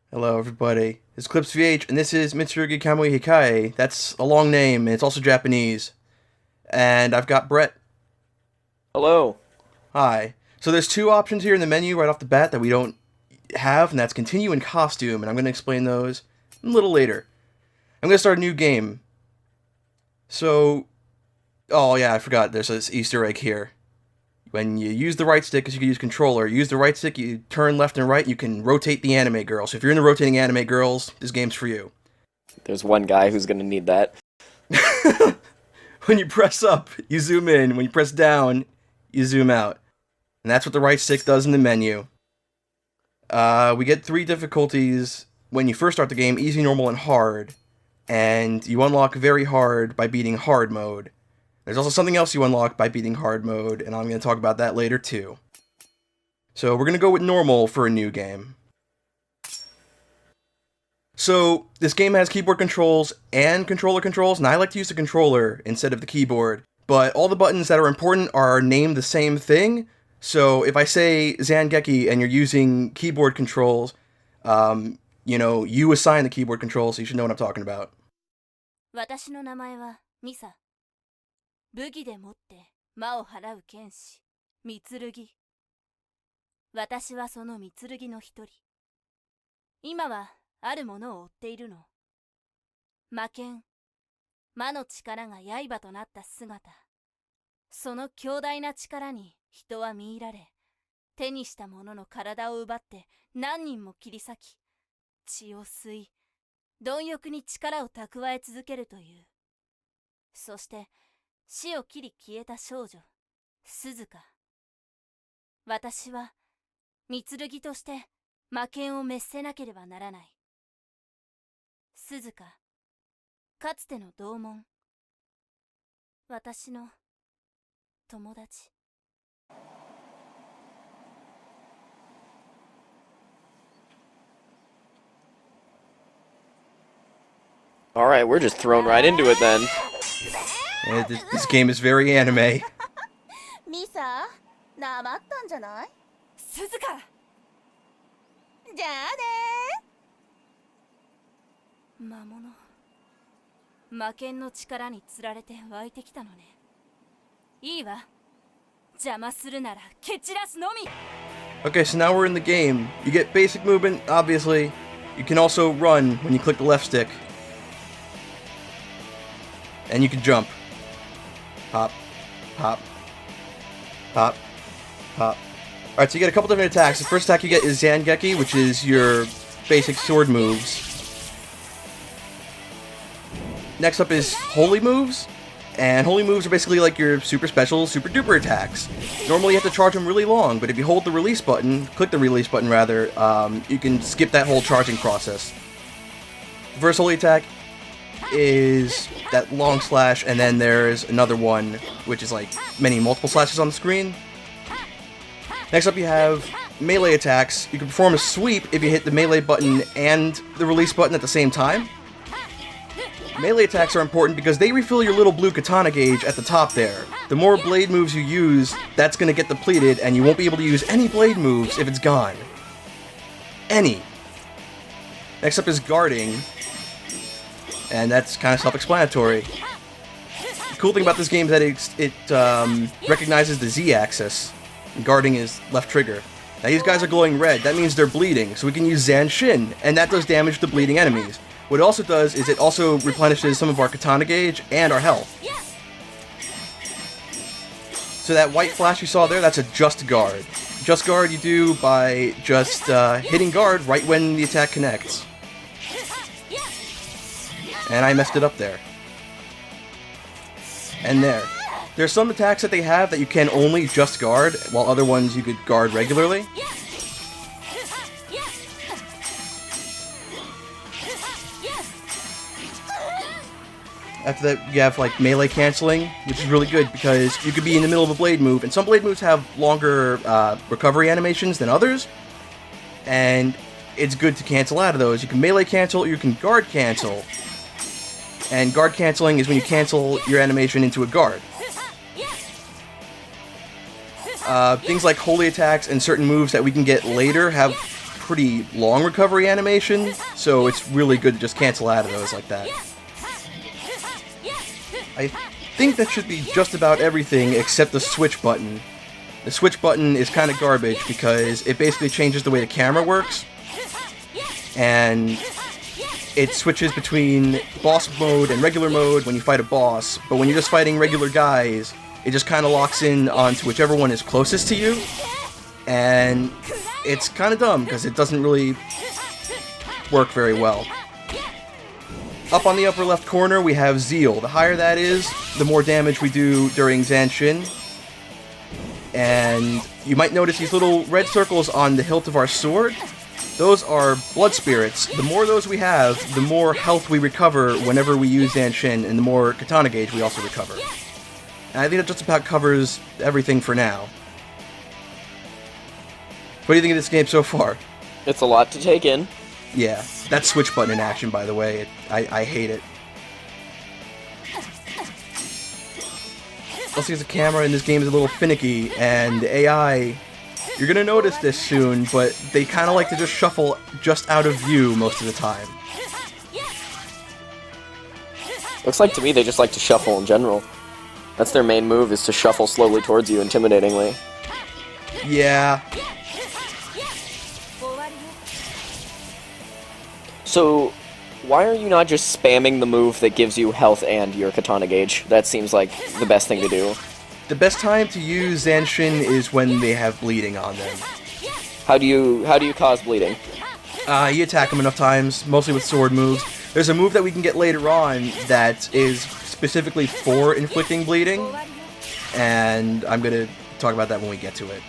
Hello, everybody. It's clipsvh, and this is Mitsurugi Kamui Hikae. That's a long name, and it's also Japanese. And I've got Brett. Hello. Hi. So there's two options here in the menu right off the bat that we don't have, and that's continue and costume, and I'm going to explain those a little later. I'm going to start a new game. So, oh yeah, I forgot, there's this Easter egg here. When you use the right stick, because you can use controller, you use the right stick, you turn left and right, and you can rotate the anime girl. So if you're into rotating anime girls, this game's for you. There's one guy who's gonna need that. When you press up, you zoom in. When you press down, you zoom out. And that's what the right stick does in the menu. We get 3 difficulties when you first start the game, easy, normal, and hard. And you unlock very hard by beating hard mode. There's also something else you unlock by beating hard mode, and I'm going to talk about that later too. So we're going to go with normal for a new game. So this game has keyboard controls and controller controls, and I like to use the controller instead of the keyboard. But all the buttons that are important are named the same thing. So if I say Zangeki and you're using keyboard controls, you assign the keyboard controls, so you should know what I'm talking about. 私の名前はミサ。武器でもって魔を払う剣士、Mitsurugi。私はそのMitsurugiの一人。今はあるものを追っているの。魔剣、魔の力が刃となった姿。その強大な力に人は見入られ、手にした者の体を奪って何人も切り裂き、血を吸い、貪欲に力を蓄え続けるという。そして、死を切り消えた少女、鈴鹿。私は、Mitsurugiとして魔剣を滅せなければならない。鈴鹿、かつての同門。私の友達。Alright, we're just thrown right into it then. This game is very anime. ミサ、なまったんじゃない？鈴鹿。じゃあね。魔物。魔剣の力につられて湧いてきたのね。いいわ。邪魔するなら蹴散らすのみ。Okay, so now we're in the game. You get basic movement, obviously. You can also run when you click the left stick. And you can jump. Pop, pop, pop, pop. Alright, so you get a couple different attacks. The first attack you get is Zangeki, which is your basic sword moves. Next up is holy moves. And holy moves are basically like your super special, super duper attacks. Normally you have to charge them really long, but if you hold the release button, click the release button rather, you can skip that whole charging process. The first holy attack is that long slash, and then there's another one, which is like multiple slashes on the screen. Next up you have melee attacks. You can perform a sweep if you hit the melee button and the release button at the same time. Melee attacks are important because they refill your little blue katana gauge at the top there. The more blade moves you use, that's going to get depleted, and you won't be able to use any blade moves if it's gone. Any. Next up is guarding. And that's kind of self-explanatory. The cool thing about this game is that it recognizes the Z-axis. Guarding is left trigger. Now these guys are glowing red. That means they're bleeding, so we can use Zanshin, and that does damage to bleeding enemies. What it also does is it also replenishes some of our katana gauge and our health. So that white flash you saw there, that's a just guard. Just guard you do by just hitting guard right when the attack connects. And I messed it up there. And there. There's some attacks that they have that you can only just guard, while other ones you could guard regularly. After that, you have like melee canceling, which is really good because you could be in the middle of a blade move, and some blade moves have longer recovery animations than others, and it's good to cancel out of those. You can melee cancel, or you can guard cancel. And guard canceling is when you cancel your animation into a guard. Things like holy attacks and certain moves that we can get later have pretty long recovery animation, so it's really good to just cancel out of those like that. I think that should be just about everything except the switch button. The switch button is kind of garbage because it basically changes the way the camera works, and it switches between boss mode and regular mode when you fight a boss, but when you're just fighting regular guys, it just kind of locks in onto whichever one is closest to you, and it's kind of dumb because it doesn't really work very well. Up on the upper left corner, we have Zeal. The higher that is, the more damage we do during Zanshin. And you might notice these little red circles on the hilt of our sword. Those are blood spirits. The more those we have, the more health we recover whenever we use Zanshin, and the more katana gauge we also recover. And I think that just about covers everything for now. What do you think of this game so far? It's a lot to take in. Yeah, that switch button in action, by the way, I hate it. Also, because the camera in this game is a little finicky, and the AI, you're gonna notice this soon, but they kind of like to just shuffle just out of view most of the time. Looks like to me they just like to shuffle in general. That's their main move, is to shuffle slowly towards you, intimidatingly. Yeah. So, why are you not just spamming the move that gives you health and your katana gauge? That seems like the best thing to do. The best time to use Zanshin is when they have bleeding on them. How do you cause bleeding? You attack them enough times, mostly with sword moves. There's a move that we can get later on that is specifically for inflicting bleeding, and I'm gonna talk about that when we get to it.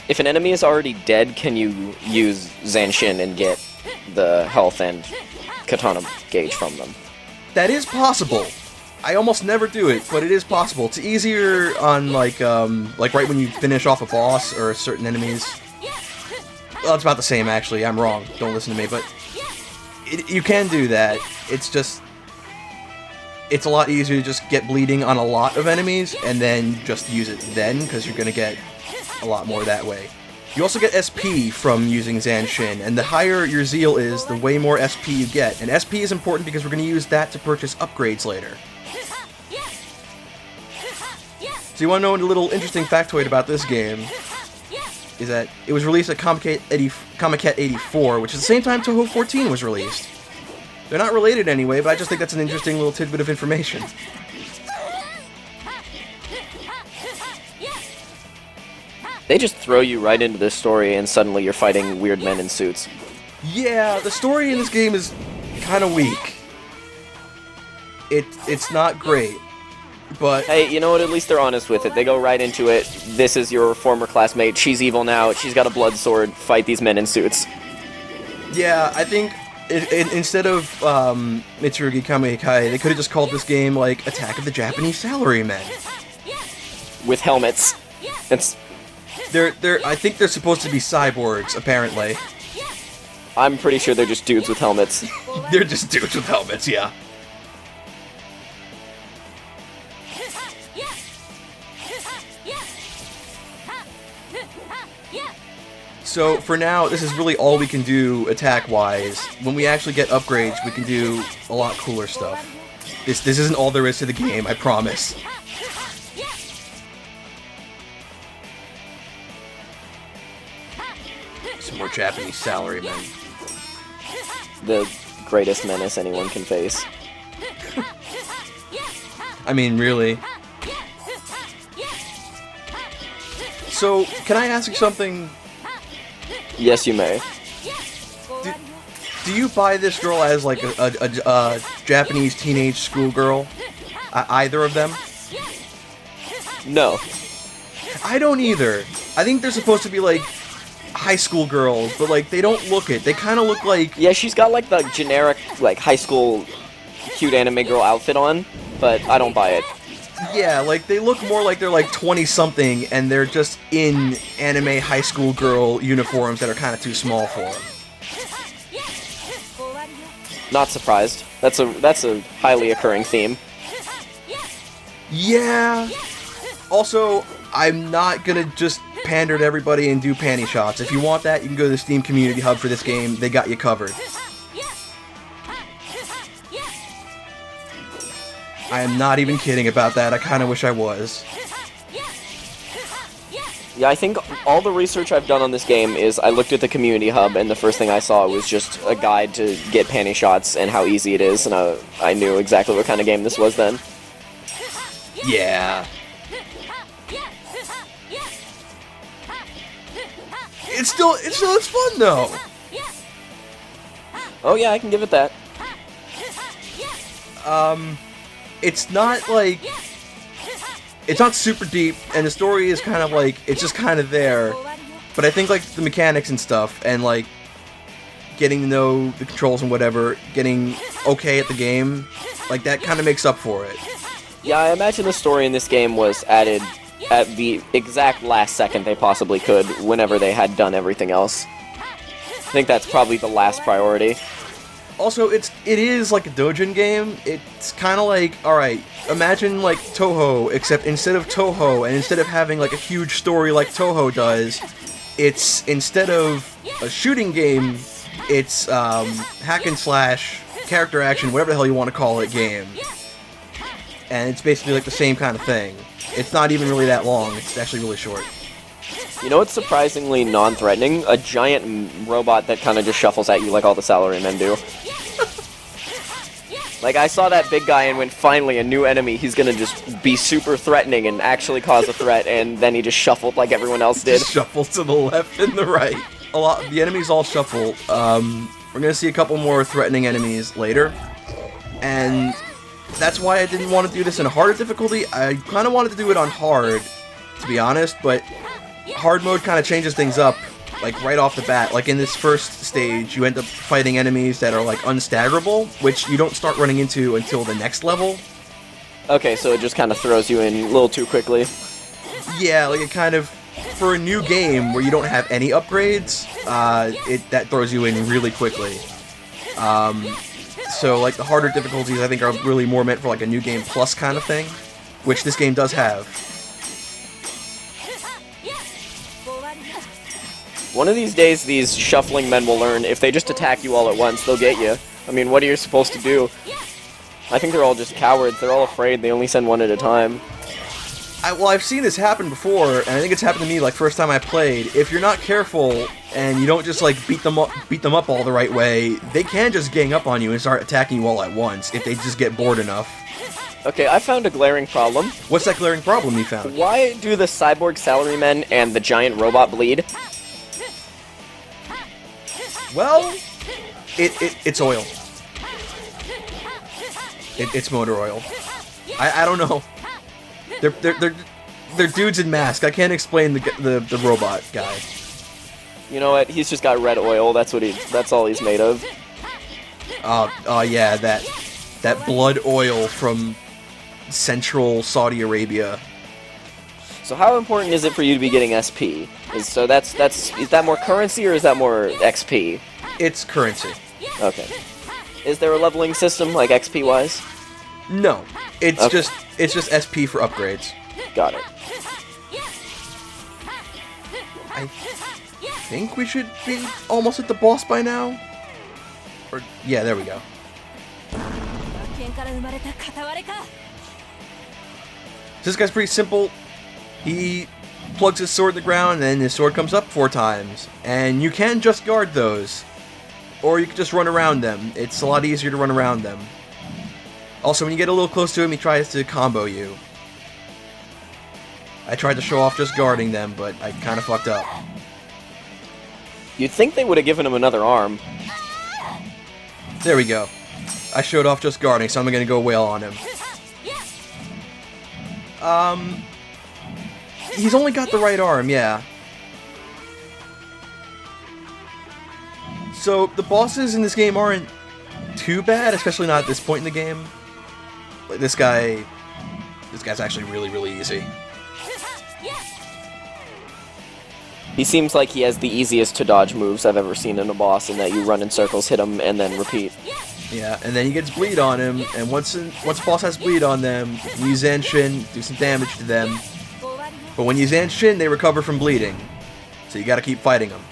If an enemy is already dead, can you use Zanshin and get the health and katana gauge from them? That is possible. I almost never do it, but it is possible. It's easier on like right when you finish off a boss or certain enemies. Well, it's about the same actually. I'm wrong. Don't listen to me, but you can do that. It's just it's a lot easier to just get bleeding on a lot of enemies and then just use it then, because you're gonna get a lot more that way. You also get SP from using Zanshin, and the higher your Zeal is, the way more SP you get. And SP is important because we're going to use that to purchase upgrades later. So you want to know a little interesting factoid about this game? Is that it was released at Comiket 84, which is the same time Touhou 14 was released. They're not related anyway, but I just think that's an interesting little tidbit of information. They just throw you right into this story and suddenly you're fighting weird men in suits. Yeah, the story in this game is kind of weak. It's not great, but... Hey, you know what? At least they're honest with it. They go right into it. This is your former classmate. She's evil now. She's got a blood sword. Fight these men in suits. Yeah, I think instead of Mitsurugi Kamui Hikae, they could have just called this game, like, Attack of the Japanese Salarymen. With helmets. It's... I think they're supposed to be cyborgs, apparently. I'm pretty sure they're just dudes with helmets. They're just dudes with helmets, yeah. So, for now, this is really all we can do attack-wise. When we actually get upgrades, we can do a lot cooler stuff. This isn't all there is to the game, I promise. Some more Japanese salarymen. The greatest menace anyone can face. I mean, really. So, can I ask you something? Yes, you may. Do you buy this girl as, like, a Japanese teenage schoolgirl? Either of them? No. I don't either. I think they're supposed to be, like, high school girls, but, like, they don't look it. They kind of look like... Yeah, she's got, like, the generic, like, high school cute anime girl outfit on, but I don't buy it. Yeah, like, they look more like they're, like, 20-something, and they're just in anime high school girl uniforms that are kind of too small for them. Not surprised. That's a highly occurring theme. Yeah. Also, I'm not gonna just pander to everybody and do panty shots. If you want that, you can go to the Steam Community Hub for this game. They got you covered. I am not even kidding about that. I kind of wish I was. Yeah, I think all the research I've done on this game is I looked at the community hub, and the first thing I saw was just a guide to get panty shots and how easy it is, and I knew exactly what kind of game this was then. Yeah. It's fun though. Oh yeah, I can give it that. It's not like... It's not super deep, and the story is kind of like, it's just kind of there. But I think like the mechanics and stuff, and like getting to know the controls and whatever, getting okay at the game, like that kind of makes up for it. Yeah, I imagine the story in this game was added at the exact last second they possibly could, whenever they had done everything else. I think that's probably the last priority. Also, it is like a doujin game. It's kind of like, alright, imagine like Toho, except instead of Toho, and instead of having like a huge story like Toho does, it's, instead of a shooting game, it's hack and slash, character action, whatever the hell you want to call it, game. And it's basically like the same kind of thing. It's not even really that long, it's actually really short. You know what's surprisingly non-threatening? A giant robot that kind of just shuffles at you like all the salarymen do. Like, I saw that big guy and went, finally, a new enemy, he's gonna just be super threatening and actually cause a threat, and then he just shuffled like everyone else did. Just shuffle to the left and the right. The enemies all shuffle. We're gonna see a couple more threatening enemies later. And that's why I didn't want to do this in a harder difficulty. I kind of wanted to do it on hard, to be honest, but hard mode kind of changes things up, like right off the bat. Like in this first stage, you end up fighting enemies that are like unstaggerable, which you don't start running into until the next level. Okay, so it just kind of throws you in a little too quickly. Yeah, like it kind of, for a new game where you don't have any upgrades, that throws you in really quickly. So like the harder difficulties I think are really more meant for like a new game plus kind of thing, which this game does have. One of these days, these shuffling men will learn if they just attack you all at once, they'll get you. I mean, what are you supposed to do? I think they're all just cowards. They're all afraid. They only send one at a time. Well, I've seen this happen before, and I think it's happened to me like first time I played. If you're not careful and you don't just like beat them up all the right way, they can just gang up on you and start attacking you all at once if they just get bored enough. Okay, I found a glaring problem. What's that glaring problem you found? Why do the cyborg salarymen and the giant robot bleed? Well, it's oil. It's motor oil. I don't know. They're dudes in masks. I can't explain the robot guy. You know what? He's just got red oil. That's all he's made of. Oh yeah, that blood oil from Central Saudi Arabia. So how important is it for you to be getting SP? Is that more currency or is that more XP? It's currency. Okay. Is there a leveling system like XP wise? No. It's Okay. just SP for upgrades. Got it. I think we should be almost at the boss by now. Or yeah, there we go. This guy's pretty simple. He plugs his sword in the ground, and then his sword comes up 4 times. And you can just guard those. Or you can just run around them. It's a lot easier to run around them. Also, when you get a little close to him, he tries to combo you. I tried to show off just guarding them, but I kind of fucked up. You'd think they would have given him another arm. There we go. I showed off just guarding, so I'm gonna go wail on him. He's only got the right arm, yeah. So, the bosses in this game aren't too bad, especially not at this point in the game. Like, this guy's actually really, really easy. He seems like he has the easiest to dodge moves I've ever seen in a boss, in that you run in circles, hit him, and then repeat. Yeah, and then he gets bleed on him, and once a boss has bleed on them, you can use Zanshin, do some damage to them. But when you Zanshin, they recover from bleeding. So you gotta keep fighting them.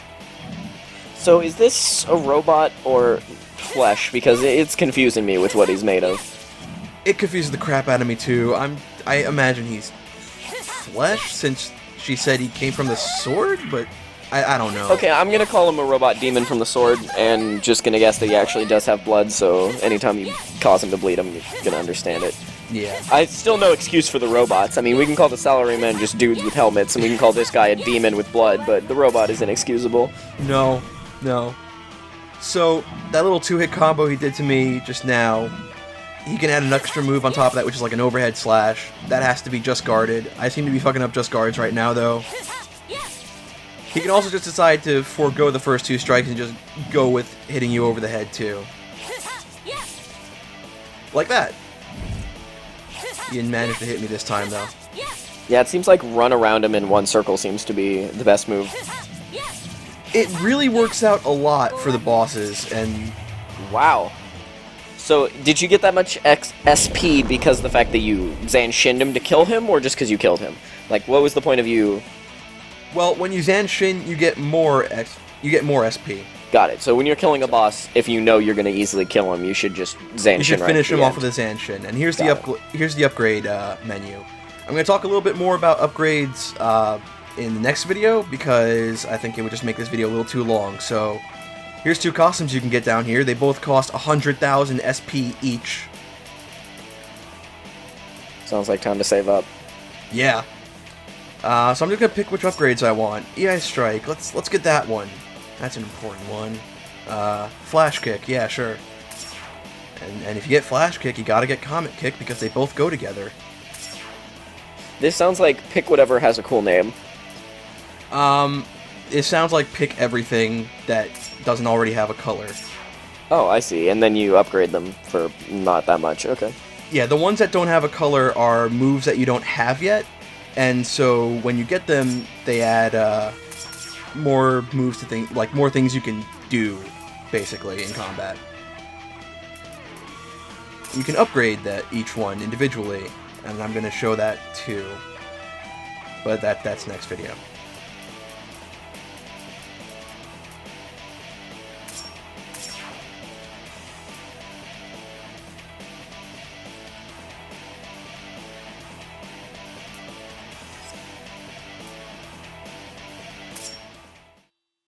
So is this a robot or flesh? Because it's confusing me with what he's made of. It confuses the crap out of me too. I imagine he's flesh, since she said he came from the sword, but I don't know. Okay, I'm gonna call him a robot demon from the sword, and just gonna guess that he actually does have blood, so anytime you cause him to bleed, I'm gonna understand it. Yeah. I still no excuse for the robots. I mean, we can call the salarymen just dudes with helmets, and we can call this guy a demon with blood, but the robot is inexcusable. No. So, that little 2-hit combo he did to me just now, he can add an extra move on top of that, which is like an overhead slash. That has to be just guarded. I seem to be fucking up just guards right now, though. He can also just decide to forego the first 2 strikes and just go with hitting you over the head, too. Like that. He didn't manage to hit me this time, though. Yeah, it seems like run around him in one circle seems to be the best move. It really works out a lot for the bosses, and Wow. So, did you get that much SP because of the fact that you Zanshinned him to kill him, or just because you killed him? Like, what was the point of you... well, when you Zanshin, you get more SP. Got it. So when you're killing a boss, if you know you're going to easily kill him, you should just Zanshin. You should right finish at him the off end. with a Zanshin. And here's the upgrade menu. I'm going to talk a little bit more about upgrades in the next video, because I think it would just make this video a little too long. So here's 2 costumes you can get down here. They both cost 100,000 SP each. Sounds like time to save up. Yeah. So I'm just gonna pick which upgrades I want. EI Strike. Let's get that one. That's an important one. Flash Kick. Yeah, sure. And if you get Flash Kick, you gotta get Comet Kick, because they both go together. This sounds like pick whatever has a cool name. It sounds like pick everything that doesn't already have a color. Oh, I see. And then you upgrade them for not that much. Okay. Yeah, the ones that don't have a color are moves that you don't have yet, and so when you get them, they add more moves to things, like more things you can do, basically, in combat. You can upgrade each one individually, and I'm going to show that too. But that's next video.